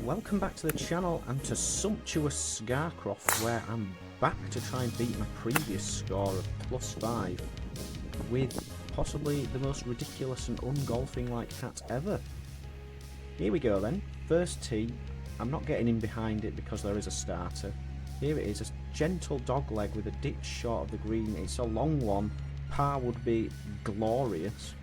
Welcome back to the channel and to sumptuous Scarcroft, where I'm back to try and beat my previous score of +5 with possibly the most ridiculous and ungolfing-like hat ever. Here we go then, first tee. I'm not getting in behind it because there is a starter. Here it is, a gentle dogleg with a ditch short of the green. It's a long one, par would be glorious.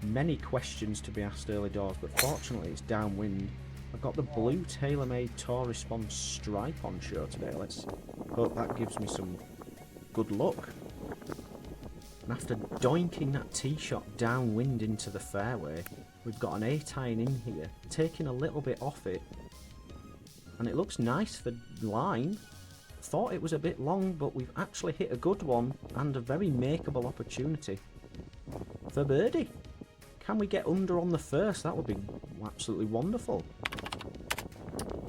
Many questions to be asked early doors, but fortunately it's downwind. I've got the blue TaylorMade Tour Response stripe on show today. Let's hope that gives me some good luck. And after doinking that tee shot downwind into the fairway, we've got an 8-iron in here, taking a little bit off it. And it looks nice for line. Thought it was a bit long, but we've actually hit a good one and a very makeable opportunity for birdie. Can we get under on the first? That would be absolutely wonderful.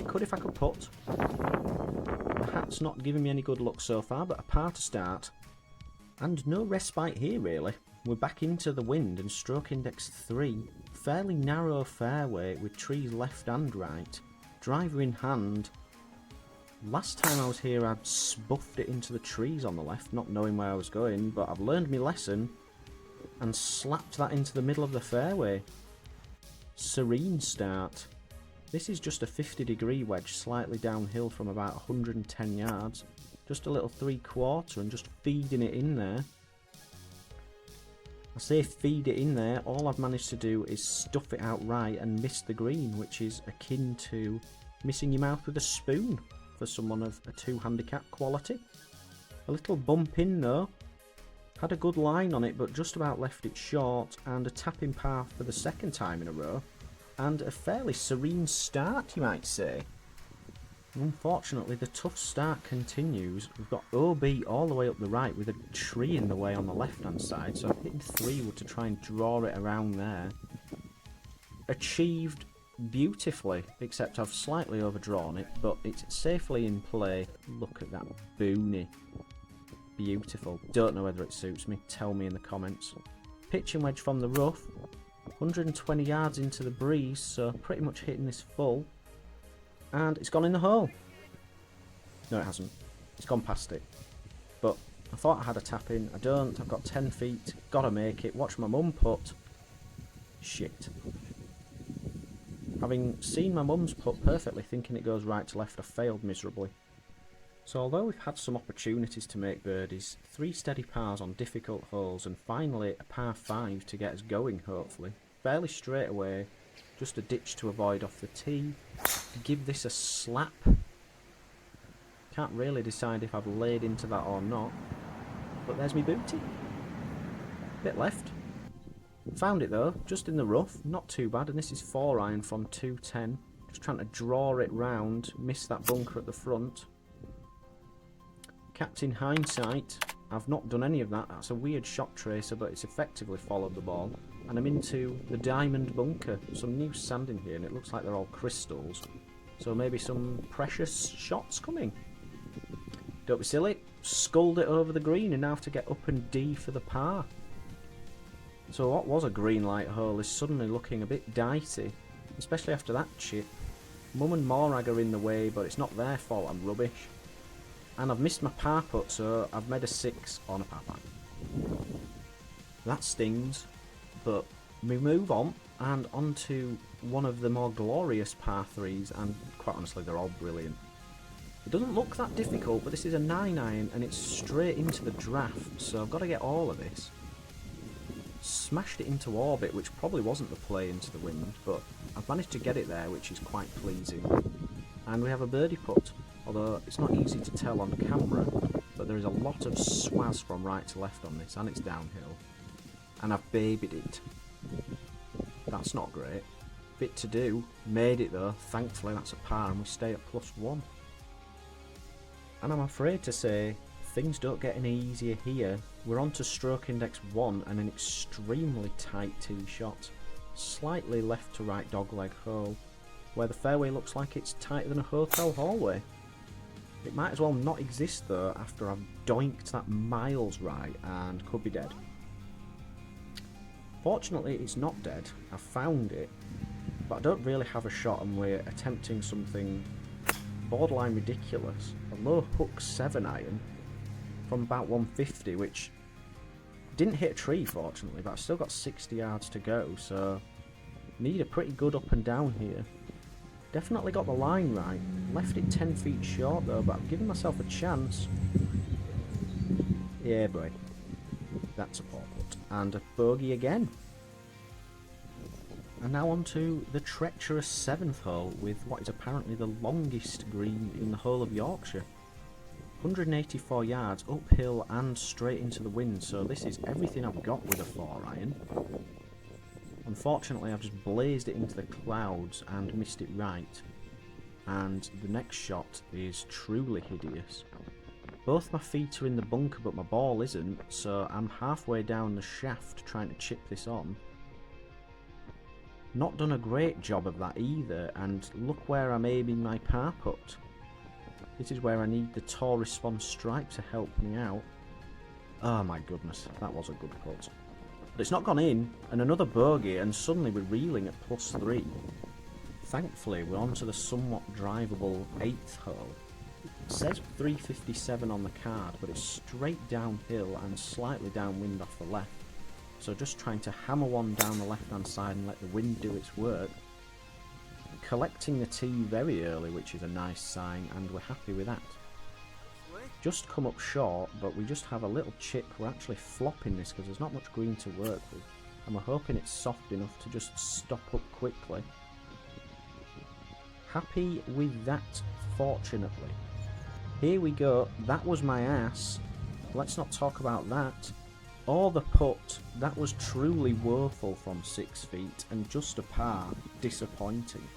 Could if I could putt. The hat's not giving me any good luck so far, but a par to start. And no respite here really. We're back into the wind and stroke index 3. Fairly narrow fairway with trees left and right. Driver in hand. Last time I was here I spuffed it into the trees on the left, not knowing where I was going, but I've learned my lesson and slapped that into the middle of the fairway. Serene start. This is just a 50-degree wedge slightly downhill from about 110 yards. Just a little 3/4 and just feeding it in there. I say feed it in there, all I've managed to do is stuff it out right and miss the green, which is akin to missing your mouth with a spoon for someone of a 2 handicap quality. A little bump in though. Had a good line on it, but just about left it short, and a tapping par for the second time in a row. And a fairly serene start, you might say. Unfortunately, the tough start continues. We've got OB all the way up the right with a tree in the way on the left-hand side, so I'm hitting 3 wood to try and draw it around there. Achieved beautifully, except I've slightly overdrawn it, but it's safely in play. Look at that boonie. Beautiful. Don't know whether it suits me. Tell me in the comments. Pitching wedge from the rough. 120 yards into the breeze, so pretty much hitting this full. And it's gone in the hole. No, it hasn't. It's gone past it. But I thought I had a tap in. I don't. I've got 10 feet. Gotta make it. Watch my mum putt. Shit. Having seen my mum's putt perfectly, thinking it goes right to left, I failed miserably. So although we've had some opportunities to make birdies, 3 steady pars on difficult holes, and finally a par 5 to get us going hopefully, fairly straight away, just a ditch to avoid off the tee, give this a slap. Can't really decide if I've laid into that or not, but there's me booty. Bit left. Found it though, just in the rough, not too bad, and this is 4-iron from 210, just trying to draw it round, miss that bunker at the front. Captain Hindsight, I've not done any of that. That's a weird shot tracer, but it's effectively followed the ball. And I'm into the diamond bunker. Some new sand in here, and it looks like they're all crystals. So maybe some precious shots coming. Don't be silly. Sculled it over the green, and now have to get up and D for the par. So what was a green light hole is suddenly looking a bit dicey, especially after that chip. Mum and Morag are in the way, but it's not their fault. I'm rubbish. And I've missed my par putt, so I've made a 6 on a par putt. That stings, but we move on, and onto one of the more glorious par 3s, and quite honestly they're all brilliant. It doesn't look that difficult, but this is a 9-iron, and it's straight into the draft, so I've got to get all of this. Smashed it into orbit, which probably wasn't the play into the wind, but I've managed to get it there, which is quite pleasing. And we have a birdie putt. Although it's not easy to tell on camera, but there is a lot of swaz from right to left on this, and it's downhill. And I've babied it. That's not great. Bit to do. Made it though. Thankfully that's a par and we stay at +1. And I'm afraid to say, things don't get any easier here. We're on to stroke index 1 and an extremely tight tee shot. Slightly left to right dogleg hole, where the fairway looks like it's tighter than a hotel hallway. It might as well not exist though after I've doinked that miles right and could be dead. Fortunately it's not dead. I've found it but I don't really have a shot, and we're attempting something borderline ridiculous. A low hook 7-iron from about 150, which didn't hit a tree fortunately, but I've still got 60 yards to go, so need a pretty good up and down here. Definitely got the line right. Left it 10 feet short though, but I'm giving myself a chance. Yeah boy, that's a poor putt. And a bogey again. And now on to the treacherous 7th hole with what is apparently the longest green in the whole of Yorkshire. 184 yards, uphill and straight into the wind, so this is everything I've got with a 4-iron. Unfortunately, I've just blazed it into the clouds and missed it right. And the next shot is truly hideous. Both my feet are in the bunker, but my ball isn't, so I'm halfway down the shaft trying to chip this on. Not done a great job of that either, and look where I'm aiming my par putt. This is where I need the tour response stripe to help me out. Oh my goodness, that was a good putt. But it's not gone in, and another bogey, and suddenly we're reeling at +3. Thankfully, we're on to the somewhat drivable 8th hole. It says 357 on the card, but it's straight downhill and slightly downwind off the left. So just trying to hammer one down the left-hand side and let the wind do its work. Collecting the tee very early, which is a nice sign, and we're happy with that. Just come up short, but we just have a little chip. We're actually flopping this because there's not much green to work with, and we're hoping it's soft enough to just stop up quickly. Happy with that, fortunately. Here we go. That was my ass. Let's not talk about that. Or the putt, that was truly woeful from 6 feet, and just a par, disappointing.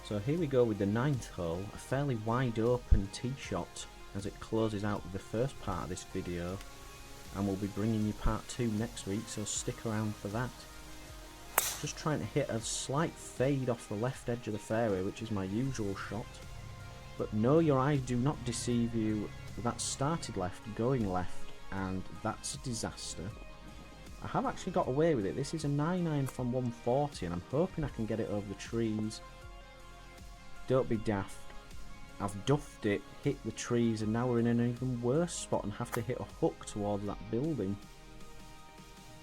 So here we go with the 9th hole, a fairly wide open tee shot as it closes out the first part of this video, and we'll be bringing you part 2 next week, so stick around for that. Just trying to hit a slight fade off the left edge of the fairway, which is my usual shot. But no, your eyes do not deceive you. That started left, going left, and that's a disaster. I have actually got away with it. This is a 9-iron from 140, and I'm hoping I can get it over the trees. Don't be daft. I've duffed it, hit the trees, and now we're in an even worse spot and have to hit a hook towards that building.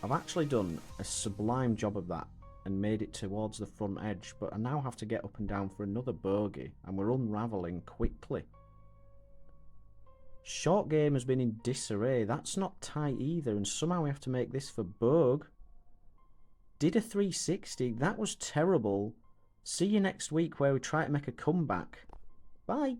I've actually done a sublime job of that and made it towards the front edge, but I now have to get up and down for another bogey, and we're unravelling quickly. Short game has been in disarray. That's not tight either, and somehow we have to make this for bog. Did a 360. That was terrible. See you next week where we try to make a comeback. Bye.